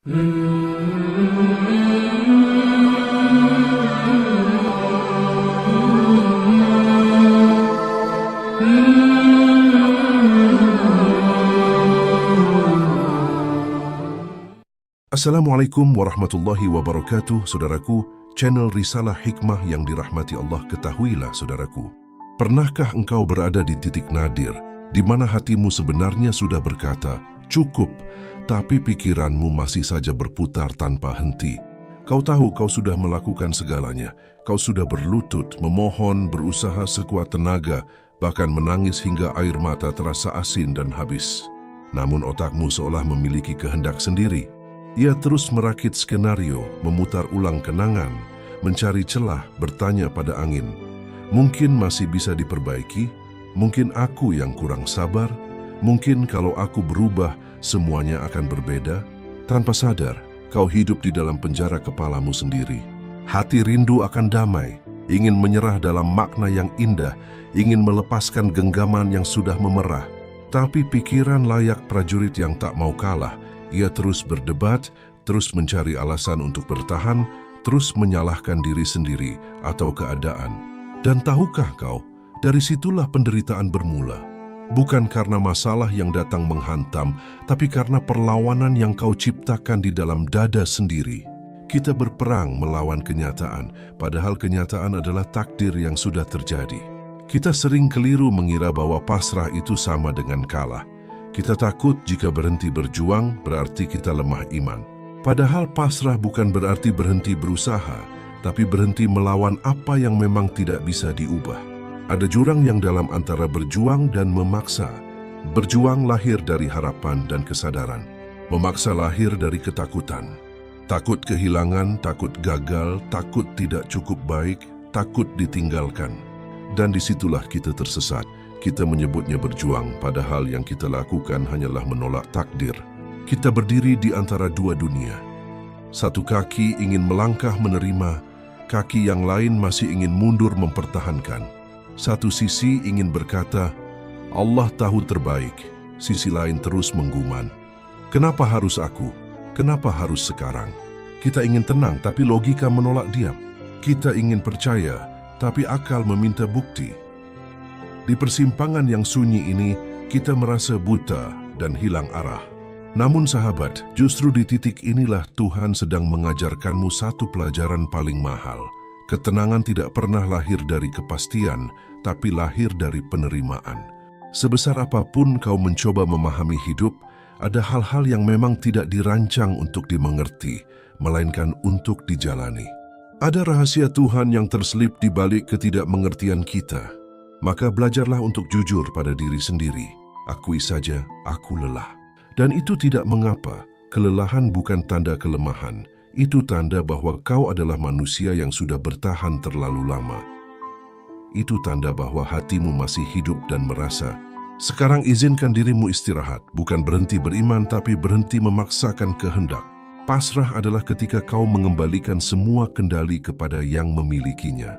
Assalamualaikum warahmatullahi wabarakatuh, saudaraku. Channel Risalah Hikmah yang dirahmati Allah, ketahuilah saudaraku. Pernahkah engkau berada di titik nadir, di mana hatimu sebenarnya sudah berkata, cukup, tapi pikiranmu masih saja berputar tanpa henti. Kau tahu kau sudah melakukan segalanya, kau sudah berlutut, memohon, berusaha sekuat tenaga, bahkan menangis hingga air mata terasa asin dan habis. Namun otakmu seolah memiliki kehendak sendiri. Ia terus merakit skenario, memutar ulang kenangan, mencari celah, bertanya pada angin. Mungkin masih bisa diperbaiki, mungkin aku yang kurang sabar, mungkin kalau aku berubah, semuanya akan berbeda. Tanpa sadar, kau hidup di dalam penjara kepalamu sendiri. Hati rindu akan damai, ingin menyerah dalam makna yang indah, ingin melepaskan genggaman yang sudah memerah. Tapi pikiran layak prajurit yang tak mau kalah. Ia terus berdebat, terus mencari alasan untuk bertahan, terus menyalahkan diri sendiri atau keadaan. Dan tahukah kau, dari situlah penderitaan bermula. Bukan karena masalah yang datang menghantam, tapi karena perlawanan yang kau ciptakan di dalam dada sendiri. Kita berperang melawan kenyataan, padahal kenyataan adalah takdir yang sudah terjadi. Kita sering keliru mengira bahwa pasrah itu sama dengan kalah. Kita takut jika berhenti berjuang berarti kita lemah iman. Padahal pasrah bukan berarti berhenti berusaha, tapi berhenti melawan apa yang memang tidak bisa diubah. Ada jurang yang dalam antara berjuang dan memaksa. Berjuang lahir dari harapan dan kesadaran. Memaksa lahir dari ketakutan. Takut kehilangan, takut gagal, takut tidak cukup baik, takut ditinggalkan. Dan disitulah kita tersesat. Kita menyebutnya berjuang, padahal yang kita lakukan hanyalah menolak takdir. Kita berdiri di antara dua dunia. Satu kaki ingin melangkah menerima, kaki yang lain masih ingin mundur mempertahankan. Satu sisi ingin berkata, Allah tahu terbaik, sisi lain terus menggumam. Kenapa harus aku? Kenapa harus sekarang? Kita ingin tenang, tapi logika menolak diam. Kita ingin percaya, tapi akal meminta bukti. Di persimpangan yang sunyi ini, kita merasa buta dan hilang arah. Namun sahabat, justru di titik inilah Tuhan sedang mengajarkanmu satu pelajaran paling mahal. Ketenangan tidak pernah lahir dari kepastian, tapi lahir dari penerimaan. Sebesar apapun kau mencoba memahami hidup, ada hal-hal yang memang tidak dirancang untuk dimengerti, melainkan untuk dijalani. Ada rahasia Tuhan yang terselip di balik ketidakmengertian kita. Maka belajarlah untuk jujur pada diri sendiri. Akui saja, aku lelah. Dan itu tidak mengapa. Kelelahan bukan tanda kelemahan. Itu tanda bahwa kau adalah manusia yang sudah bertahan terlalu lama. Itu tanda bahwa hatimu masih hidup dan merasa. Sekarang izinkan dirimu istirahat. Bukan berhenti beriman, tapi berhenti memaksakan kehendak. Pasrah adalah ketika kau mengembalikan semua kendali kepada yang memilikinya.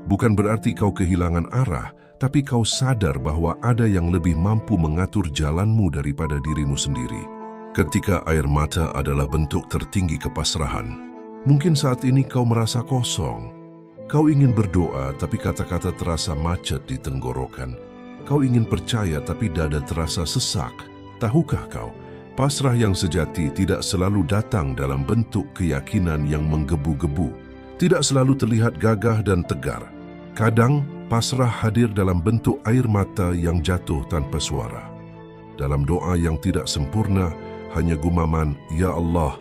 Bukan berarti kau kehilangan arah, tapi kau sadar bahwa ada yang lebih mampu mengatur jalanmu daripada dirimu sendiri. Ketika air mata adalah bentuk tertinggi kepasrahan, mungkin saat ini kau merasa kosong. Kau ingin berdoa, tapi kata-kata terasa macet di tenggorokan. Kau ingin percaya, tapi dada terasa sesak. Tahukah kau, pasrah yang sejati tidak selalu datang dalam bentuk keyakinan yang menggebu-gebu. Tidak selalu terlihat gagah dan tegar. Kadang, pasrah hadir dalam bentuk air mata yang jatuh tanpa suara. Dalam doa yang tidak sempurna, hanya gumaman, Ya Allah,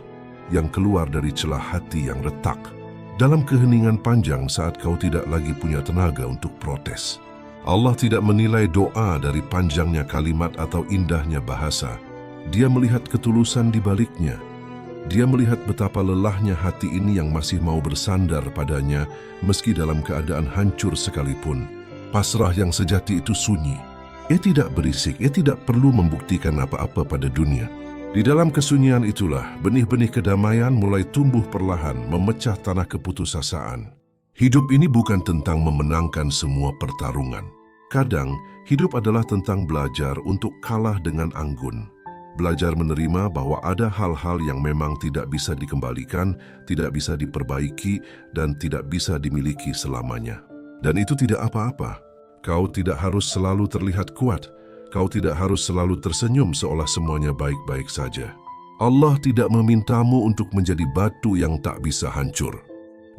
yang keluar dari celah hati yang retak. Dalam keheningan panjang saat kau tidak lagi punya tenaga untuk protes. Allah tidak menilai doa dari panjangnya kalimat atau indahnya bahasa. Dia melihat ketulusan di baliknya. Dia melihat betapa lelahnya hati ini yang masih mau bersandar padanya meski dalam keadaan hancur sekalipun. Pasrah yang sejati itu sunyi. Ia tidak berisik, ia tidak perlu membuktikan apa-apa pada dunia. Di dalam kesunyian itulah benih-benih kedamaian mulai tumbuh perlahan memecah tanah keputusasaan. Hidup ini bukan tentang memenangkan semua pertarungan. Kadang, hidup adalah tentang belajar untuk kalah dengan anggun. Belajar menerima bahwa ada hal-hal yang memang tidak bisa dikembalikan, tidak bisa diperbaiki, dan tidak bisa dimiliki selamanya. Dan itu tidak apa-apa. Kau tidak harus selalu terlihat kuat. Kau tidak harus selalu tersenyum seolah semuanya baik-baik saja. Allah tidak memintamu untuk menjadi batu yang tak bisa hancur.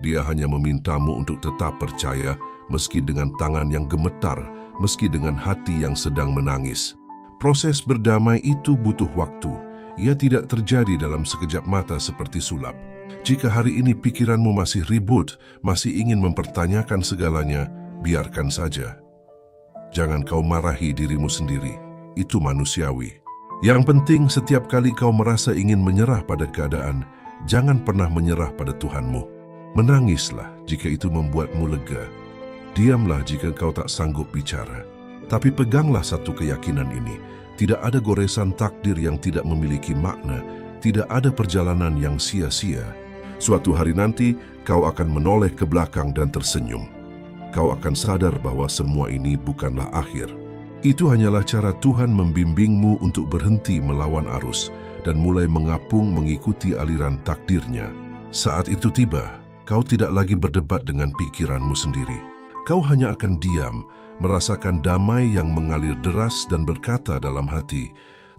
Dia hanya memintamu untuk tetap percaya, meski dengan tangan yang gemetar, meski dengan hati yang sedang menangis. Proses berdamai itu butuh waktu. Ia tidak terjadi dalam sekejap mata seperti sulap. Jika hari ini pikiranmu masih ribut, masih ingin mempertanyakan segalanya, biarkan saja. Jangan kau marahi dirimu sendiri. Itu manusiawi. Yang penting setiap kali kau merasa ingin menyerah pada keadaan, jangan pernah menyerah pada Tuhanmu. Menangislah jika itu membuatmu lega. Diamlah jika kau tak sanggup bicara. Tapi peganglah satu keyakinan ini, tidak ada goresan takdir yang tidak memiliki makna, tidak ada perjalanan yang sia-sia. Suatu hari nanti, kau akan menoleh ke belakang dan tersenyum. Kau akan sadar bahwa semua ini bukanlah akhir. Itu hanyalah cara Tuhan membimbingmu untuk berhenti melawan arus dan mulai mengapung mengikuti aliran takdirnya. Saat itu tiba, kau tidak lagi berdebat dengan pikiranmu sendiri. Kau hanya akan diam, merasakan damai yang mengalir deras dan berkata dalam hati,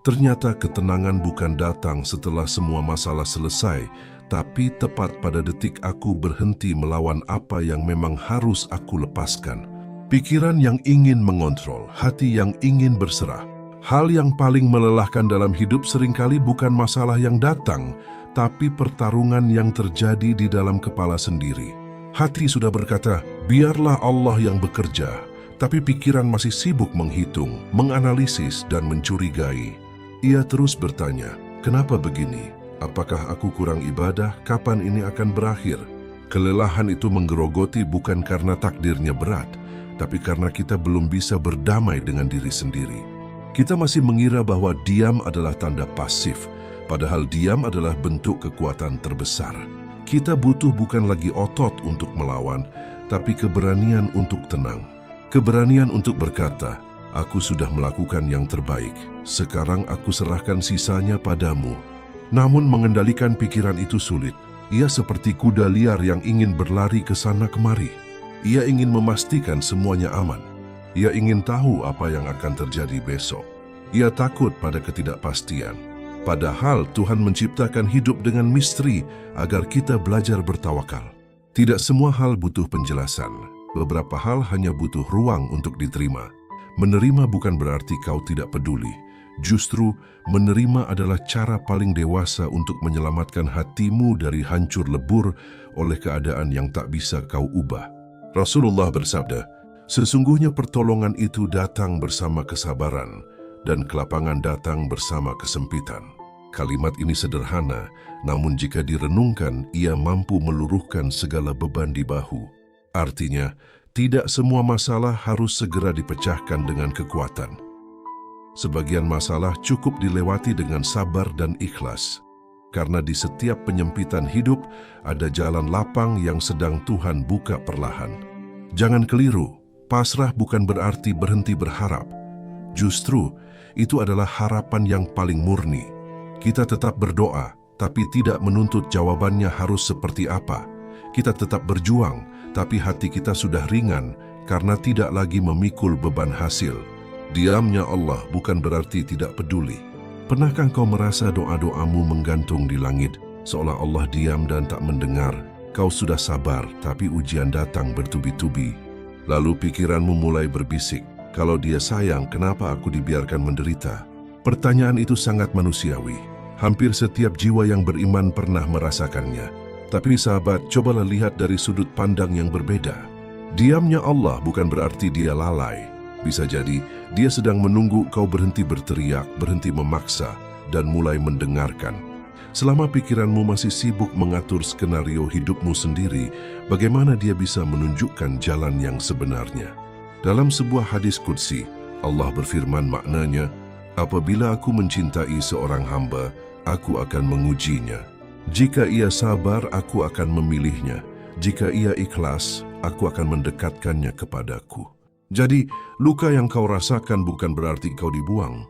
ternyata ketenangan bukan datang setelah semua masalah selesai, tapi tepat pada detik aku berhenti melawan apa yang memang harus aku lepaskan. Pikiran yang ingin mengontrol, hati yang ingin berserah. Hal yang paling melelahkan dalam hidup seringkali bukan masalah yang datang, tapi pertarungan yang terjadi di dalam kepala sendiri. Hati sudah berkata, biarlah Allah yang bekerja. Tapi pikiran masih sibuk menghitung, menganalisis, dan mencurigai. Ia terus bertanya, kenapa begini? Apakah aku kurang ibadah? Kapan ini akan berakhir? Kelelahan itu menggerogoti bukan karena takdirnya berat, tapi karena kita belum bisa berdamai dengan diri sendiri. Kita masih mengira bahwa diam adalah tanda pasif, padahal diam adalah bentuk kekuatan terbesar. Kita butuh bukan lagi otot untuk melawan, tapi keberanian untuk tenang. Keberanian untuk berkata, aku sudah melakukan yang terbaik, sekarang aku serahkan sisanya padamu. Namun mengendalikan pikiran itu sulit. Ia seperti kuda liar yang ingin berlari ke sana kemari. Ia ingin memastikan semuanya aman. Ia ingin tahu apa yang akan terjadi besok. Ia takut pada ketidakpastian. Padahal Tuhan menciptakan hidup dengan misteri agar kita belajar bertawakal. Tidak semua hal butuh penjelasan. Beberapa hal hanya butuh ruang untuk diterima. Menerima bukan berarti kau tidak peduli. Justru, menerima adalah cara paling dewasa untuk menyelamatkan hatimu dari hancur lebur oleh keadaan yang tak bisa kau ubah. Rasulullah bersabda, sesungguhnya pertolongan itu datang bersama kesabaran dan kelapangan datang bersama kesempitan. Kalimat ini sederhana, namun jika direnungkan, ia mampu meluruhkan segala beban di bahu. Artinya, tidak semua masalah harus segera dipecahkan dengan kekuatan. Sebagian masalah cukup dilewati dengan sabar dan ikhlas. Karena di setiap penyempitan hidup, ada jalan lapang yang sedang Tuhan buka perlahan. Jangan keliru, pasrah bukan berarti berhenti berharap. Justru, itu adalah harapan yang paling murni. Kita tetap berdoa, tapi tidak menuntut jawabannya harus seperti apa. Kita tetap berjuang, tapi hati kita sudah ringan karena tidak lagi memikul beban hasil. Diamnya Allah bukan berarti tidak peduli. Pernahkah kau merasa doa-doamu menggantung di langit, seolah Allah diam dan tak mendengar? Kau sudah sabar, tapi ujian datang bertubi-tubi. Lalu pikiranmu mulai berbisik, kalau Dia sayang, kenapa aku dibiarkan menderita? Pertanyaan itu sangat manusiawi. Hampir setiap jiwa yang beriman pernah merasakannya. Tapi sahabat, cobalah lihat dari sudut pandang yang berbeda. Diamnya Allah bukan berarti Dia lalai. Bisa jadi, Dia sedang menunggu kau berhenti berteriak, berhenti memaksa, dan mulai mendengarkan. Selama pikiranmu masih sibuk mengatur skenario hidupmu sendiri, bagaimana Dia bisa menunjukkan jalan yang sebenarnya? Dalam sebuah hadis qudsi, Allah berfirman maknanya, apabila aku mencintai seorang hamba, aku akan mengujinya. Jika ia sabar, aku akan memilihnya. Jika ia ikhlas, aku akan mendekatkannya kepadaku. Jadi, luka yang kau rasakan bukan berarti kau dibuang.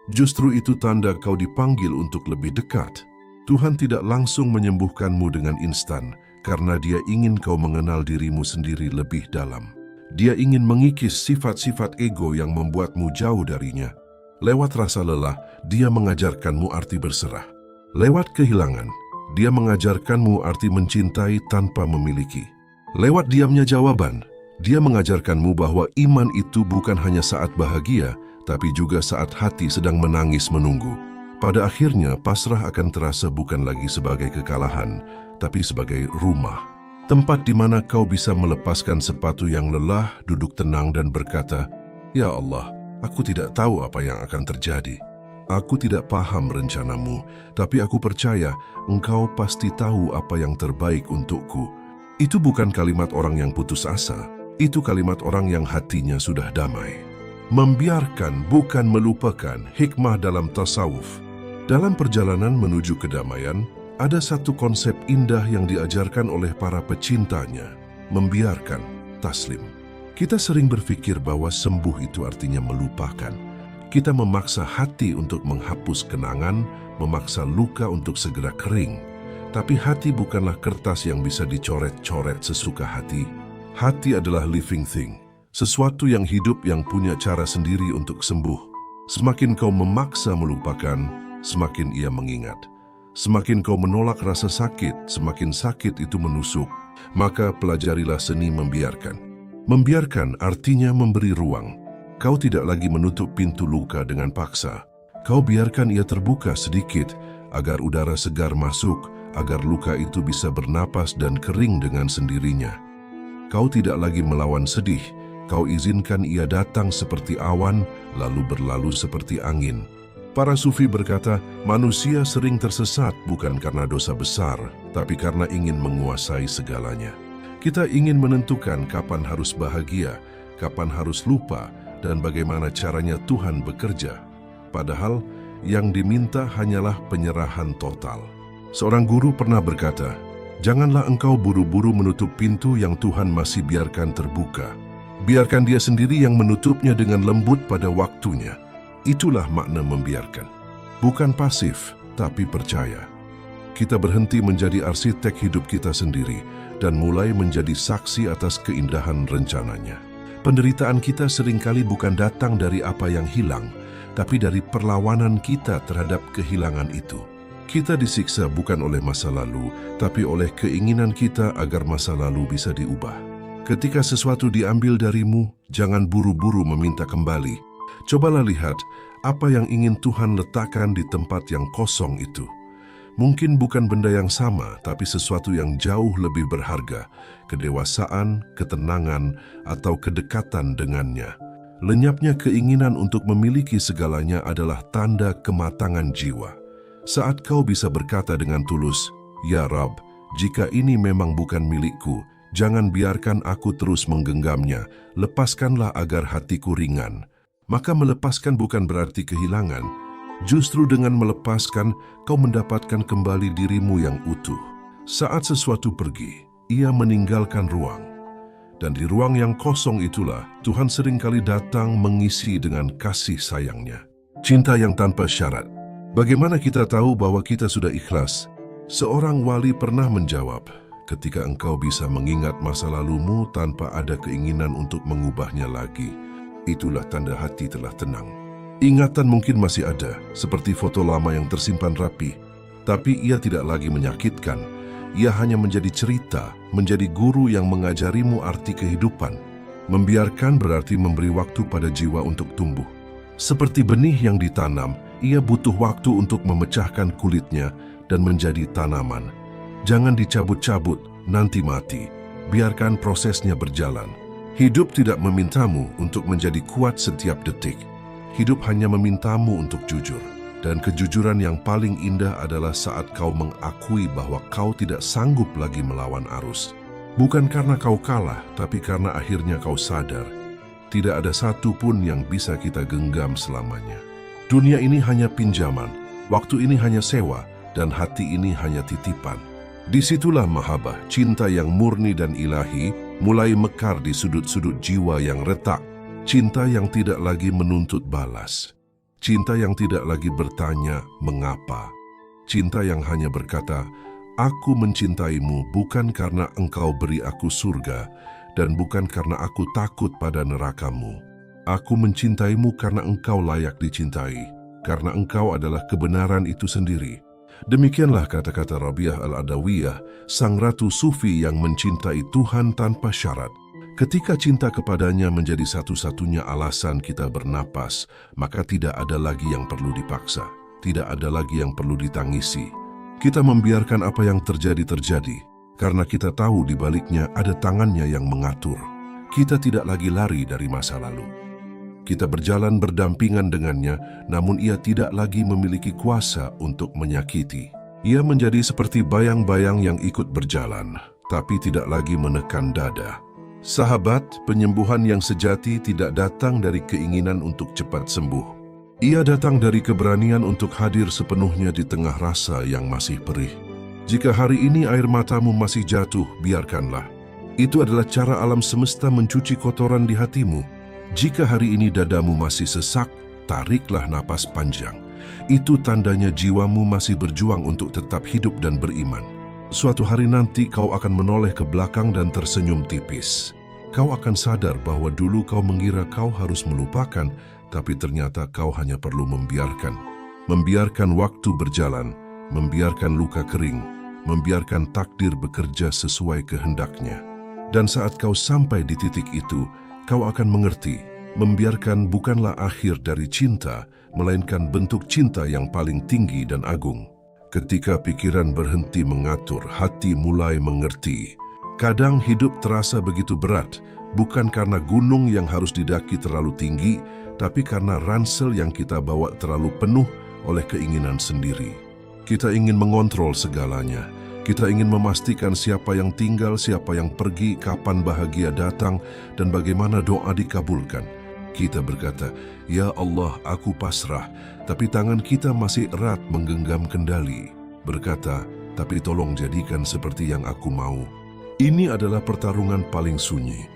Justru itu tanda kau dipanggil untuk lebih dekat. Tuhan tidak langsung menyembuhkanmu dengan instan, karena Dia ingin kau mengenal dirimu sendiri lebih dalam. Dia ingin mengikis sifat-sifat ego yang membuatmu jauh darinya. Lewat rasa lelah, Dia mengajarkanmu arti berserah. Lewat kehilangan, Dia mengajarkanmu arti mencintai tanpa memiliki. Lewat diamnya jawaban, Dia mengajarkanmu bahwa iman itu bukan hanya saat bahagia, tapi juga saat hati sedang menangis menunggu. Pada akhirnya, pasrah akan terasa bukan lagi sebagai kekalahan, tapi sebagai rumah. Tempat di mana kau bisa melepaskan sepatu yang lelah, duduk tenang dan berkata, "Ya Allah, aku tidak tahu apa yang akan terjadi. Aku tidak paham rencanamu, tapi aku percaya Engkau pasti tahu apa yang terbaik untukku." Itu bukan kalimat orang yang putus asa, itu kalimat orang yang hatinya sudah damai. Membiarkan bukan melupakan, hikmah dalam tasawuf. Dalam perjalanan menuju kedamaian, ada satu konsep indah yang diajarkan oleh para pecintanya, membiarkan, taslim. Kita sering berpikir bahwa sembuh itu artinya melupakan. Kita memaksa hati untuk menghapus kenangan, memaksa luka untuk segera kering. Tapi hati bukanlah kertas yang bisa dicoret-coret sesuka hati. Hati adalah living thing, sesuatu yang hidup yang punya cara sendiri untuk sembuh. Semakin kau memaksa melupakan, semakin ia mengingat. Semakin kau menolak rasa sakit, semakin sakit itu menusuk. Maka pelajarilah seni membiarkan. Membiarkan artinya memberi ruang. Kau tidak lagi menutup pintu luka dengan paksa. Kau biarkan ia terbuka sedikit, agar udara segar masuk, agar luka itu bisa bernapas dan kering dengan sendirinya. Kau tidak lagi melawan sedih. Kau izinkan ia datang seperti awan, lalu berlalu seperti angin. Para sufi berkata, manusia sering tersesat bukan karena dosa besar, tapi karena ingin menguasai segalanya. Kita ingin menentukan kapan harus bahagia, kapan harus lupa, dan bagaimana caranya Tuhan bekerja. Padahal, yang diminta hanyalah penyerahan total. Seorang guru pernah berkata, janganlah engkau buru-buru menutup pintu yang Tuhan masih biarkan terbuka. Biarkan Dia sendiri yang menutupnya dengan lembut pada waktunya. Itulah makna membiarkan. Bukan pasif, tapi percaya. Kita berhenti menjadi arsitek hidup kita sendiri dan mulai menjadi saksi atas keindahan rencananya. Penderitaan kita seringkali bukan datang dari apa yang hilang, tapi dari perlawanan kita terhadap kehilangan itu. Kita disiksa bukan oleh masa lalu, tapi oleh keinginan kita agar masa lalu bisa diubah. Ketika sesuatu diambil darimu, jangan buru-buru meminta kembali. Cobalah lihat apa yang ingin Tuhan letakkan di tempat yang kosong itu. Mungkin bukan benda yang sama, tapi sesuatu yang jauh lebih berharga, kedewasaan, ketenangan, atau kedekatan dengannya. Lenyapnya keinginan untuk memiliki segalanya adalah tanda kematangan jiwa. Saat kau bisa berkata dengan tulus, "Ya Rabb, jika ini memang bukan milikku, jangan biarkan aku terus menggenggamnya, lepaskanlah agar hatiku ringan." Maka melepaskan bukan berarti kehilangan. Justru dengan melepaskan, kau mendapatkan kembali dirimu yang utuh. Saat sesuatu pergi, ia meninggalkan ruang. Dan di ruang yang kosong itulah, Tuhan seringkali datang mengisi dengan kasih sayangnya. Cinta yang tanpa syarat. Bagaimana kita tahu bahwa kita sudah ikhlas? Seorang wali pernah menjawab, ketika engkau bisa mengingat masa lalumu tanpa ada keinginan untuk mengubahnya lagi, itulah tanda hati telah tenang. Ingatan mungkin masih ada, seperti foto lama yang tersimpan rapi, tapi ia tidak lagi menyakitkan. Ia hanya menjadi cerita, menjadi guru yang mengajarimu arti kehidupan. Membiarkan berarti memberi waktu pada jiwa untuk tumbuh. Seperti benih yang ditanam, ia butuh waktu untuk memecahkan kulitnya dan menjadi tanaman. Jangan dicabut-cabut, nanti mati. Biarkan prosesnya berjalan. Hidup tidak memintamu untuk menjadi kuat setiap detik. Hidup hanya memintamu untuk jujur. Dan kejujuran yang paling indah adalah saat kau mengakui bahwa kau tidak sanggup lagi melawan arus. Bukan karena kau kalah, tapi karena akhirnya kau sadar. Tidak ada satu pun yang bisa kita genggam selamanya. Dunia ini hanya pinjaman, waktu ini hanya sewa, dan hati ini hanya titipan. Disitulah mahabbah, cinta yang murni dan ilahi, mulai mekar di sudut-sudut jiwa yang retak, cinta yang tidak lagi menuntut balas. Cinta yang tidak lagi bertanya mengapa. Cinta yang hanya berkata, aku mencintaimu bukan karena engkau beri aku surga dan bukan karena aku takut pada nerakamu. Aku mencintaimu karena engkau layak dicintai, karena engkau adalah kebenaran itu sendiri. Demikianlah kata-kata Rabi'ah Al-Adawiyah, sang ratu sufi yang mencintai Tuhan tanpa syarat. Ketika cinta kepadanya menjadi satu-satunya alasan kita bernapas, maka tidak ada lagi yang perlu dipaksa, tidak ada lagi yang perlu ditangisi. Kita membiarkan apa yang terjadi, karena kita tahu di baliknya ada tangannya yang mengatur. Kita tidak lagi lari dari masa lalu. Kita berjalan berdampingan dengannya, namun ia tidak lagi memiliki kuasa untuk menyakiti. Ia menjadi seperti bayang-bayang yang ikut berjalan, tapi tidak lagi menekan dada. Sahabat, penyembuhan yang sejati tidak datang dari keinginan untuk cepat sembuh. Ia datang dari keberanian untuk hadir sepenuhnya di tengah rasa yang masih perih. Jika hari ini air matamu masih jatuh, biarkanlah. Itu adalah cara alam semesta mencuci kotoran di hatimu. Jika hari ini dadamu masih sesak, tariklah napas panjang. Itu tandanya jiwamu masih berjuang untuk tetap hidup dan beriman. Suatu hari nanti kau akan menoleh ke belakang dan tersenyum tipis. Kau akan sadar bahwa dulu kau mengira kau harus melupakan, tapi ternyata kau hanya perlu membiarkan. Membiarkan waktu berjalan, membiarkan luka kering, membiarkan takdir bekerja sesuai kehendaknya. Dan saat kau sampai di titik itu, kau akan mengerti, membiarkan bukanlah akhir dari cinta, melainkan bentuk cinta yang paling tinggi dan agung. Ketika pikiran berhenti mengatur, hati mulai mengerti. Kadang hidup terasa begitu berat, bukan karena gunung yang harus didaki terlalu tinggi, tapi karena ransel yang kita bawa terlalu penuh oleh keinginan sendiri. Kita ingin mengontrol segalanya. Kita ingin memastikan siapa yang tinggal, siapa yang pergi, kapan bahagia datang, dan bagaimana doa dikabulkan. Kita berkata, "Ya Allah, aku pasrah," tapi tangan kita masih erat menggenggam kendali. Berkata, "Tapi tolong jadikan seperti yang aku mau." Ini adalah pertarungan paling sunyi,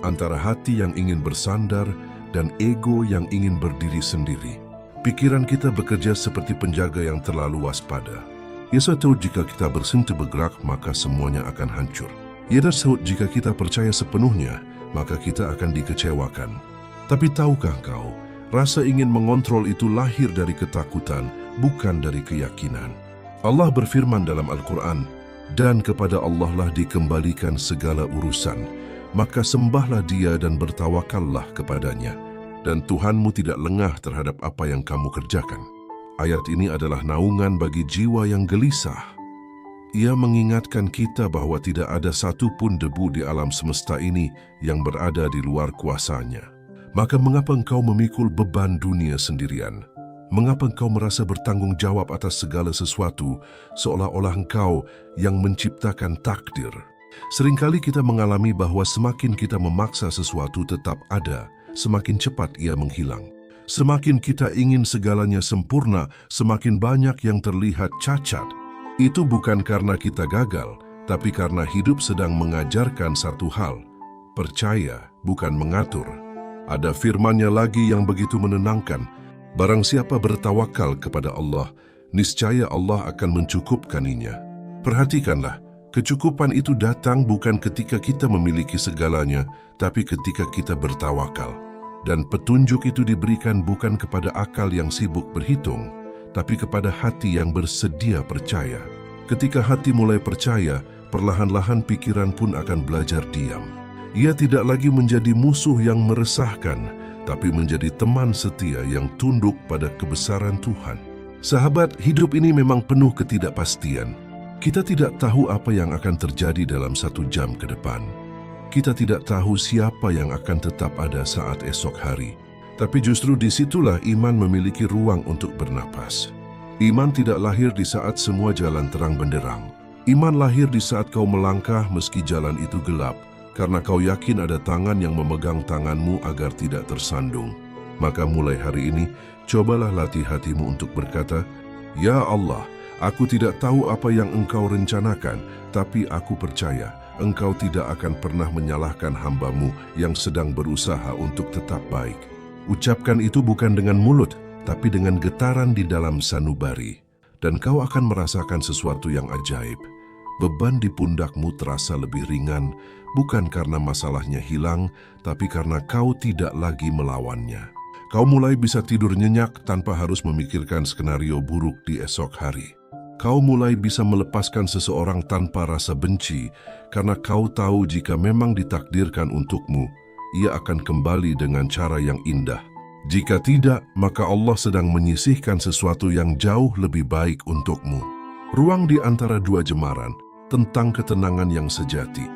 antara hati yang ingin bersandar dan ego yang ingin berdiri sendiri. Pikiran kita bekerja seperti penjaga yang terlalu waspada. Ia tahu jika kita bersentuh bergerak, maka semuanya akan hancur. Ia tahu jika kita percaya sepenuhnya, maka kita akan dikecewakan. Tapi tahukah kau, rasa ingin mengontrol itu lahir dari ketakutan, bukan dari keyakinan. Allah berfirman dalam Al-Quran, "Dan kepada Allah lah dikembalikan segala urusan, maka sembahlah Dia dan bertawakallah kepadanya. Dan Tuhanmu tidak lengah terhadap apa yang kamu kerjakan." Ayat ini adalah naungan bagi jiwa yang gelisah. Ia mengingatkan kita bahwa tidak ada satupun debu di alam semesta ini yang berada di luar kuasanya. Maka mengapa engkau memikul beban dunia sendirian? Mengapa engkau merasa bertanggung jawab atas segala sesuatu, seolah-olah engkau yang menciptakan takdir? Seringkali kita mengalami bahwa semakin kita memaksa sesuatu tetap ada, semakin cepat ia menghilang. Semakin kita ingin segalanya sempurna, semakin banyak yang terlihat cacat. Itu bukan karena kita gagal, tapi karena hidup sedang mengajarkan satu hal: percaya, bukan mengatur. Ada firman-Nya lagi yang begitu menenangkan, "Barang siapa bertawakal kepada Allah, niscaya Allah akan mencukupkaninya." Perhatikanlah, kecukupan itu datang bukan ketika kita memiliki segalanya, tapi ketika kita bertawakal. Dan petunjuk itu diberikan bukan kepada akal yang sibuk berhitung, tapi kepada hati yang bersedia percaya. Ketika hati mulai percaya, perlahan-lahan pikiran pun akan belajar diam. Ia tidak lagi menjadi musuh yang meresahkan, tapi menjadi teman setia yang tunduk pada kebesaran Tuhan. Sahabat, hidup ini memang penuh ketidakpastian. Kita tidak tahu apa yang akan terjadi dalam 1 jam ke depan. Kita tidak tahu siapa yang akan tetap ada saat esok hari. Tapi justru disitulah iman memiliki ruang untuk bernapas. Iman tidak lahir di saat semua jalan terang benderang. Iman lahir di saat kau melangkah meski jalan itu gelap, karena kau yakin ada tangan yang memegang tanganmu agar tidak tersandung. Maka mulai hari ini, cobalah latih hatimu untuk berkata, "Ya Allah, aku tidak tahu apa yang Engkau rencanakan, tapi aku percaya Engkau tidak akan pernah menyalahkan hamba-Mu yang sedang berusaha untuk tetap baik." Ucapkan itu bukan dengan mulut, tapi dengan getaran di dalam sanubari. Dan kau akan merasakan sesuatu yang ajaib. Beban di pundakmu terasa lebih ringan, bukan karena masalahnya hilang, tapi karena kau tidak lagi melawannya. Kau mulai bisa tidur nyenyak tanpa harus memikirkan skenario buruk di esok hari. Kau mulai bisa melepaskan seseorang tanpa rasa benci, karena kau tahu jika memang ditakdirkan untukmu, ia akan kembali dengan cara yang indah. Jika tidak, maka Allah sedang menyisihkan sesuatu yang jauh lebih baik untukmu. Ruang di antara dua jemaran tentang ketenangan yang sejati.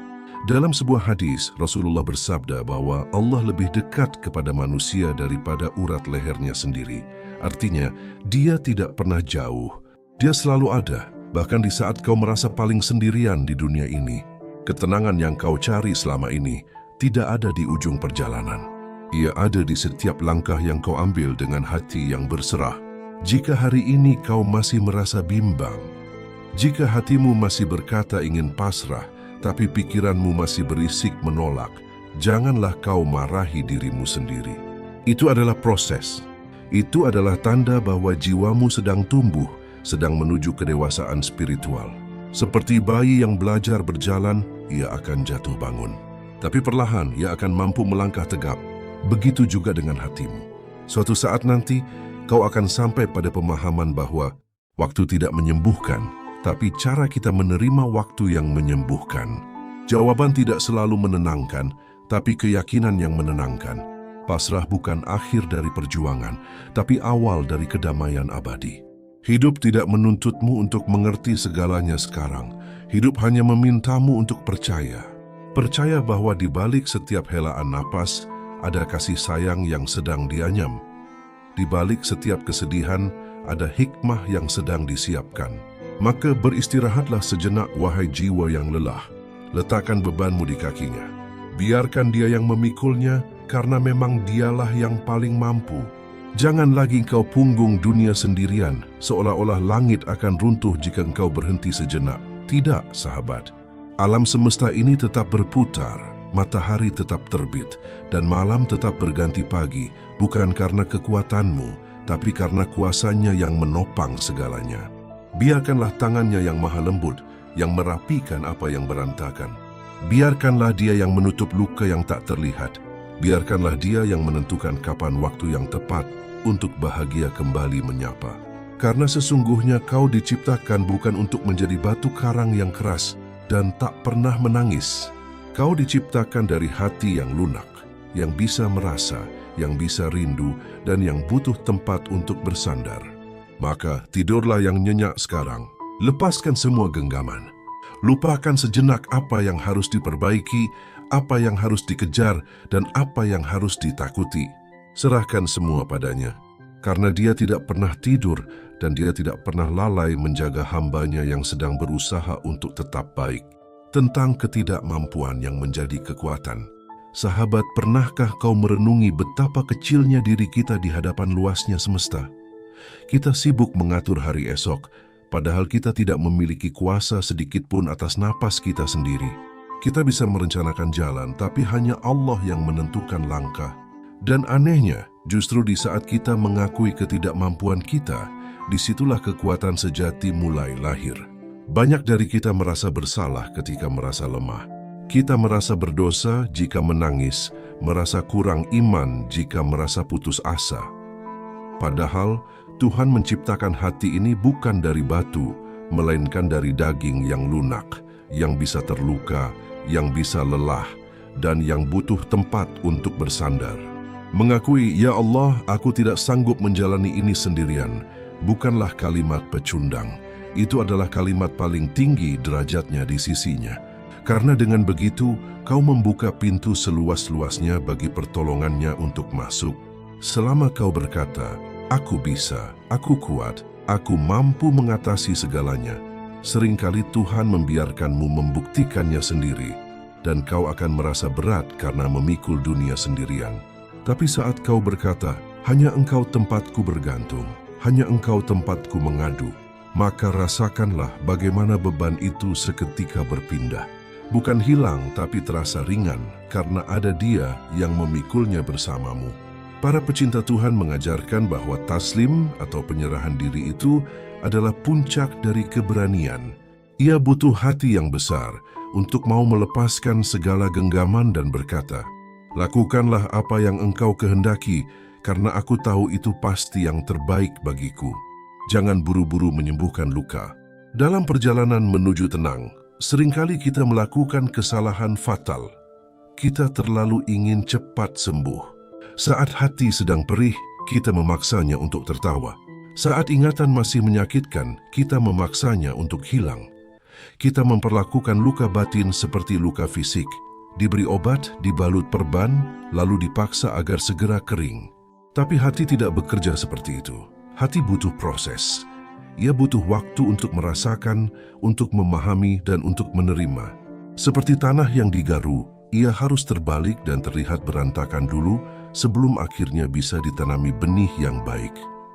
Dalam sebuah hadis, Rasulullah bersabda bahwa Allah lebih dekat kepada manusia daripada urat lehernya sendiri. Artinya, dia tidak pernah jauh. Dia selalu ada, bahkan di saat kau merasa paling sendirian di dunia ini. Ketenangan yang kau cari selama ini tidak ada di ujung perjalanan. Ia ada di setiap langkah yang kau ambil dengan hati yang berserah. Jika hari ini kau masih merasa bimbang, jika hatimu masih berkata ingin pasrah, tapi pikiranmu masih berisik menolak, janganlah kau marahi dirimu sendiri. Itu adalah proses. Itu adalah tanda bahwa jiwamu sedang tumbuh, sedang menuju kedewasaan spiritual. Seperti bayi yang belajar berjalan, ia akan jatuh bangun. Tapi perlahan ia akan mampu melangkah tegap. Begitu juga dengan hatimu. Suatu saat nanti, kau akan sampai pada pemahaman bahwa waktu tidak menyembuhkan, tapi cara kita menerima waktu yang menyembuhkan. Jawaban tidak selalu menenangkan, tapi keyakinan yang menenangkan. Pasrah bukan akhir dari perjuangan, tapi awal dari kedamaian abadi. Hidup tidak menuntutmu untuk mengerti segalanya sekarang. Hidup hanya memintamu untuk percaya. Percaya bahwa di balik setiap helaan napas, ada kasih sayang yang sedang dianyam. Di balik setiap kesedihan, ada hikmah yang sedang disiapkan. Maka beristirahatlah sejenak, wahai jiwa yang lelah. Letakkan bebanmu di kakinya. Biarkan dia yang memikulnya, karena memang dialah yang paling mampu. Jangan lagi kau punggung dunia sendirian, seolah-olah langit akan runtuh jika engkau berhenti sejenak. Tidak, sahabat. Alam semesta ini tetap berputar. Matahari tetap terbit, dan malam tetap berganti pagi, bukan karena kekuatanmu, tapi karena kuasanya yang menopang segalanya. Biarkanlah tangannya yang maha lembut, yang merapikan apa yang berantakan. Biarkanlah dia yang menutup luka yang tak terlihat. Biarkanlah dia yang menentukan kapan waktu yang tepat untuk bahagia kembali menyapa. Karena sesungguhnya kau diciptakan bukan untuk menjadi batu karang yang keras dan tak pernah menangis. Kau diciptakan dari hati yang lunak, yang bisa merasa, yang bisa rindu, dan yang butuh tempat untuk bersandar. Maka tidurlah yang nyenyak sekarang. Lepaskan semua genggaman. Lupakan sejenak apa yang harus diperbaiki, apa yang harus dikejar, dan apa yang harus ditakuti. Serahkan semua padanya, karena dia tidak pernah tidur dan dia tidak pernah lalai menjaga hambanya yang sedang berusaha untuk tetap baik. Tentang ketidakmampuan yang menjadi kekuatan. Sahabat, pernahkah kau merenungi betapa kecilnya diri kita di hadapan luasnya semesta? Kita sibuk mengatur hari esok, padahal kita tidak memiliki kuasa sedikit pun atas napas kita sendiri. Kita bisa merencanakan jalan, tapi hanya Allah yang menentukan langkah. Dan anehnya, justru di saat kita mengakui ketidakmampuan kita, disitulah kekuatan sejati mulai lahir. Banyak dari kita merasa bersalah ketika merasa lemah. Kita merasa berdosa jika menangis, merasa kurang iman jika merasa putus asa. Padahal, Tuhan menciptakan hati ini bukan dari batu, melainkan dari daging yang lunak, yang bisa terluka, yang bisa lelah, dan yang butuh tempat untuk bersandar. Mengakui, "Ya Allah, aku tidak sanggup menjalani ini sendirian," bukanlah kalimat pecundang. Itu adalah kalimat paling tinggi derajatnya di sisinya. Karena dengan begitu, kau membuka pintu seluas-luasnya bagi pertolongannya untuk masuk. Selama kau berkata, "Aku bisa, aku kuat, aku mampu mengatasi segalanya," seringkali Tuhan membiarkanmu membuktikannya sendiri, dan kau akan merasa berat karena memikul dunia sendirian. Tapi saat kau berkata, "Hanya Engkau tempatku bergantung, hanya Engkau tempatku mengadu," maka rasakanlah bagaimana beban itu seketika berpindah. Bukan hilang, tapi terasa ringan karena ada Dia yang memikulnya bersamamu. Para pecinta Tuhan mengajarkan bahwa taslim atau penyerahan diri itu adalah puncak dari keberanian. Ia butuh hati yang besar untuk mau melepaskan segala genggaman dan berkata, "Lakukanlah apa yang engkau kehendaki, karena aku tahu itu pasti yang terbaik bagiku." Jangan buru-buru menyembuhkan luka. Dalam perjalanan menuju tenang, seringkali kita melakukan kesalahan fatal. Kita terlalu ingin cepat sembuh. Saat hati sedang perih, kita memaksanya untuk tertawa. Saat ingatan masih menyakitkan, kita memaksanya untuk hilang. Kita memperlakukan luka batin seperti luka fisik, diberi obat, dibalut perban, lalu dipaksa agar segera kering. Tapi hati tidak bekerja seperti itu. Hati butuh proses. Ia butuh waktu untuk merasakan, untuk memahami, dan untuk menerima. Seperti tanah yang digaru, ia harus terbalik dan terlihat berantakan dulu sebelum akhirnya bisa ditanami benih yang baik.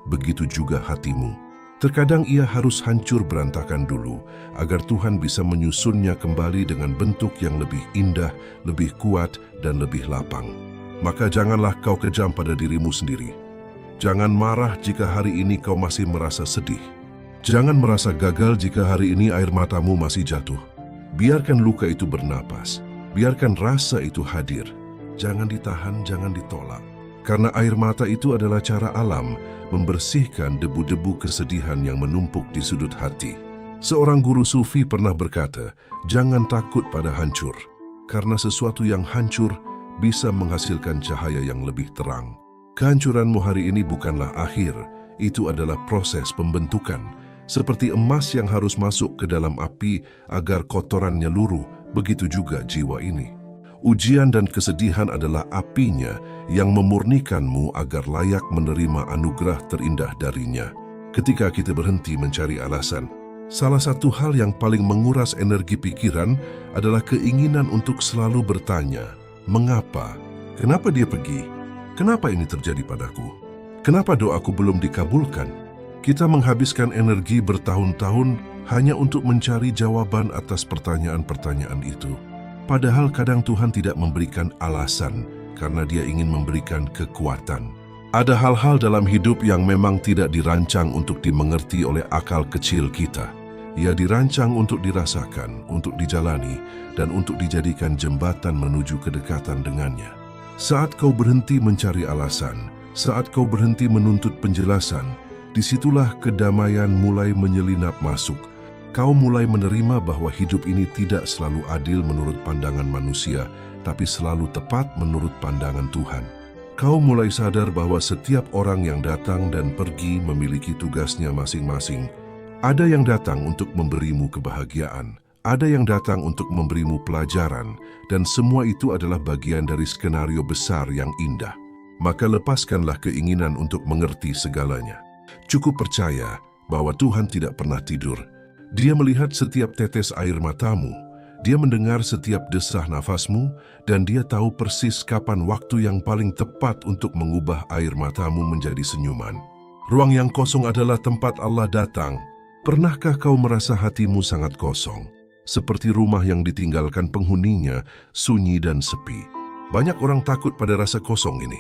Begitu juga hatimu. Terkadang ia harus hancur berantakan dulu agar Tuhan bisa menyusunnya kembali dengan bentuk yang lebih indah, lebih kuat, dan lebih lapang. Maka janganlah kau kejam pada dirimu sendiri. Jangan marah jika hari ini kau masih merasa sedih. Jangan merasa gagal jika hari ini air matamu masih jatuh. Biarkan luka itu bernapas. Biarkan rasa itu hadir. Jangan ditahan, jangan ditolak. Karena air mata itu adalah cara alam membersihkan debu-debu kesedihan yang menumpuk di sudut hati. Seorang guru sufi pernah berkata, "Jangan takut pada hancur, karena sesuatu yang hancur bisa menghasilkan cahaya yang lebih terang." Kehancuranmu hari ini bukanlah akhir, itu adalah proses pembentukan. Seperti emas yang harus masuk ke dalam api agar kotorannya luruh, begitu juga jiwa ini. Ujian dan kesedihan adalah apinya yang memurnikanmu agar layak menerima anugerah terindah darinya. Ketika kita berhenti mencari alasan, salah satu hal yang paling menguras energi pikiran adalah keinginan untuk selalu bertanya, "Mengapa? Kenapa dia pergi? Kenapa ini terjadi padaku? Kenapa doaku belum dikabulkan?" Kita menghabiskan energi bertahun-tahun hanya untuk mencari jawaban atas pertanyaan-pertanyaan itu. Padahal kadang Tuhan tidak memberikan alasan karena Dia ingin memberikan kekuatan. Ada hal-hal dalam hidup yang memang tidak dirancang untuk dimengerti oleh akal kecil kita. Ia dirancang untuk dirasakan, untuk dijalani, dan untuk dijadikan jembatan menuju kedekatan dengannya. Saat kau berhenti mencari alasan, saat kau berhenti menuntut penjelasan, disitulah kedamaian mulai menyelinap masuk. Kau mulai menerima bahwa hidup ini tidak selalu adil menurut pandangan manusia, tapi selalu tepat menurut pandangan Tuhan. Kau mulai sadar bahwa setiap orang yang datang dan pergi memiliki tugasnya masing-masing. Ada yang datang untuk memberimu kebahagiaan, ada yang datang untuk memberimu pelajaran, dan semua itu adalah bagian dari skenario besar yang indah. Maka lepaskanlah keinginan untuk mengerti segalanya. Cukup percaya bahwa Tuhan tidak pernah tidur. Dia melihat setiap tetes air matamu, Dia mendengar setiap desah nafasmu, dan Dia tahu persis kapan waktu yang paling tepat untuk mengubah air matamu menjadi senyuman. Ruang yang kosong adalah tempat Allah datang. Pernahkah kau merasa hatimu sangat kosong? Seperti rumah yang ditinggalkan penghuninya, sunyi dan sepi. Banyak orang takut pada rasa kosong ini.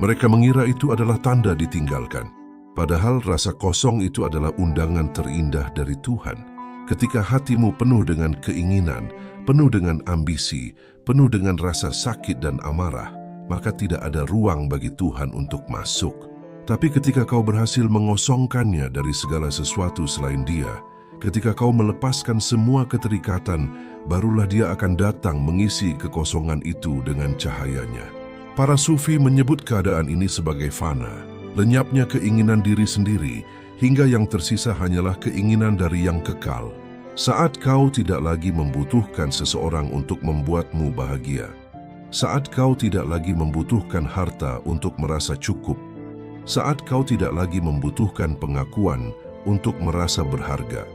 Mereka mengira itu adalah tanda ditinggalkan. Padahal rasa kosong itu adalah undangan terindah dari Tuhan. Ketika hatimu penuh dengan keinginan, penuh dengan ambisi, penuh dengan rasa sakit dan amarah, maka tidak ada ruang bagi Tuhan untuk masuk. Tapi ketika kau berhasil mengosongkannya dari segala sesuatu selain Dia, ketika kau melepaskan semua keterikatan, barulah Dia akan datang mengisi kekosongan itu dengan cahayanya. Para sufi menyebut keadaan ini sebagai fana. Lenyapnya keinginan diri sendiri, hingga yang tersisa hanyalah keinginan dari yang kekal. Saat kau tidak lagi membutuhkan seseorang untuk membuatmu bahagia. Saat kau tidak lagi membutuhkan harta untuk merasa cukup. Saat kau tidak lagi membutuhkan pengakuan untuk merasa berharga.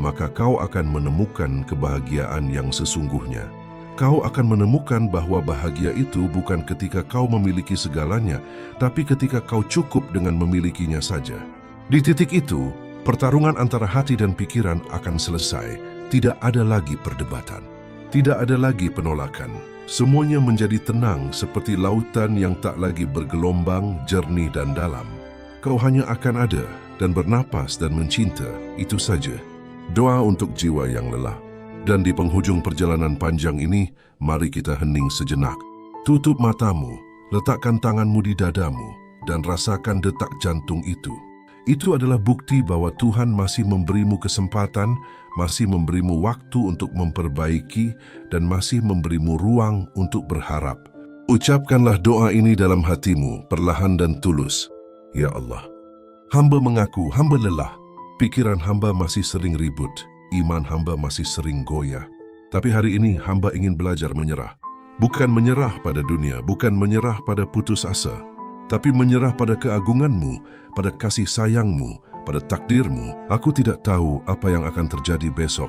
Maka kau akan menemukan kebahagiaan yang sesungguhnya. Kau akan menemukan bahwa bahagia itu bukan ketika kau memiliki segalanya, tapi ketika kau cukup dengan memilikinya saja. Di titik itu, pertarungan antara hati dan pikiran akan selesai. Tidak ada lagi perdebatan. Tidak ada lagi penolakan. Semuanya menjadi tenang seperti lautan yang tak lagi bergelombang, jernih dan dalam. Kau hanya akan ada dan bernapas dan mencinta, itu saja. Doa untuk jiwa yang lelah. Dan di penghujung perjalanan panjang ini, mari kita hening sejenak. Tutup matamu, letakkan tanganmu di dadamu, dan rasakan detak jantung itu. Itu adalah bukti bahwa Tuhan masih memberimu kesempatan, masih memberimu waktu untuk memperbaiki, dan masih memberimu ruang untuk berharap. Ucapkanlah doa ini dalam hatimu, perlahan dan tulus. Ya Allah, hamba mengaku hamba lelah. Pikiran hamba masih sering ribut, iman hamba masih sering goyah. Tapi hari ini hamba ingin belajar menyerah. Bukan menyerah pada dunia, bukan menyerah pada putus asa, tapi menyerah pada keagunganmu, pada kasih sayangmu, pada takdirmu. Aku tidak tahu apa yang akan terjadi besok.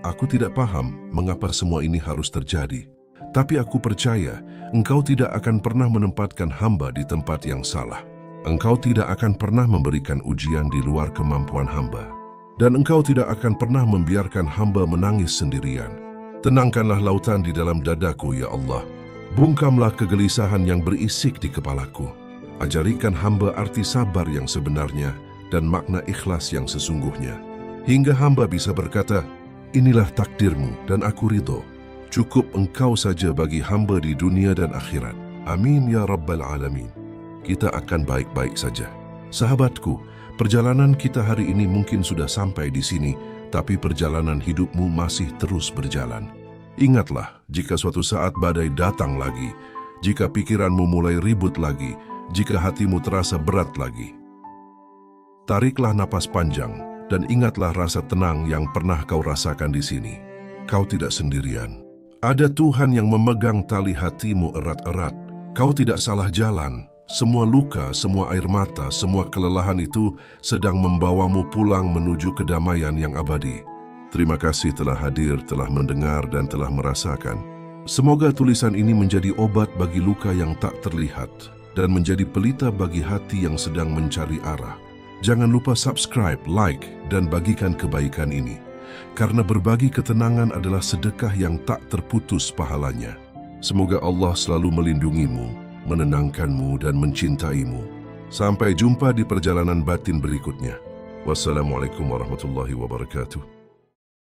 Aku tidak paham mengapa semua ini harus terjadi. Tapi aku percaya Engkau tidak akan pernah menempatkan hamba di tempat yang salah. Engkau tidak akan pernah memberikan ujian di luar kemampuan hamba. Dan Engkau tidak akan pernah membiarkan hamba menangis sendirian. Tenangkanlah lautan di dalam dadaku, ya Allah. Bungkamlah kegelisahan yang berisik di kepalaku. Ajarikan hamba arti sabar yang sebenarnya dan makna ikhlas yang sesungguhnya. Hingga hamba bisa berkata, inilah takdirmu dan aku ridho. Cukup Engkau saja bagi hamba di dunia dan akhirat. Amin ya Rabbal Alamin. Kita akan baik-baik saja. Sahabatku, perjalanan kita hari ini mungkin sudah sampai di sini, tapi perjalanan hidupmu masih terus berjalan. Ingatlah, jika suatu saat badai datang lagi, jika pikiranmu mulai ribut lagi, jika hatimu terasa berat lagi, tariklah napas panjang dan ingatlah rasa tenang yang pernah kau rasakan di sini. Kau tidak sendirian. Ada Tuhan yang memegang tali hatimu erat-erat. Kau tidak salah jalan. Semua luka, semua air mata, semua kelelahan itu sedang membawamu pulang menuju kedamaian yang abadi. Terima kasih telah hadir, telah mendengar dan telah merasakan. Semoga tulisan ini menjadi obat bagi luka yang tak terlihat dan menjadi pelita bagi hati yang sedang mencari arah. Jangan lupa subscribe, like dan bagikan kebaikan ini. Karena berbagi ketenangan adalah sedekah yang tak terputus pahalanya. Semoga Allah selalu melindungimu, menenangkanmu dan mencintaimu. Sampai jumpa di perjalanan batin berikutnya. Wassalamualaikum warahmatullahi wabarakatuh.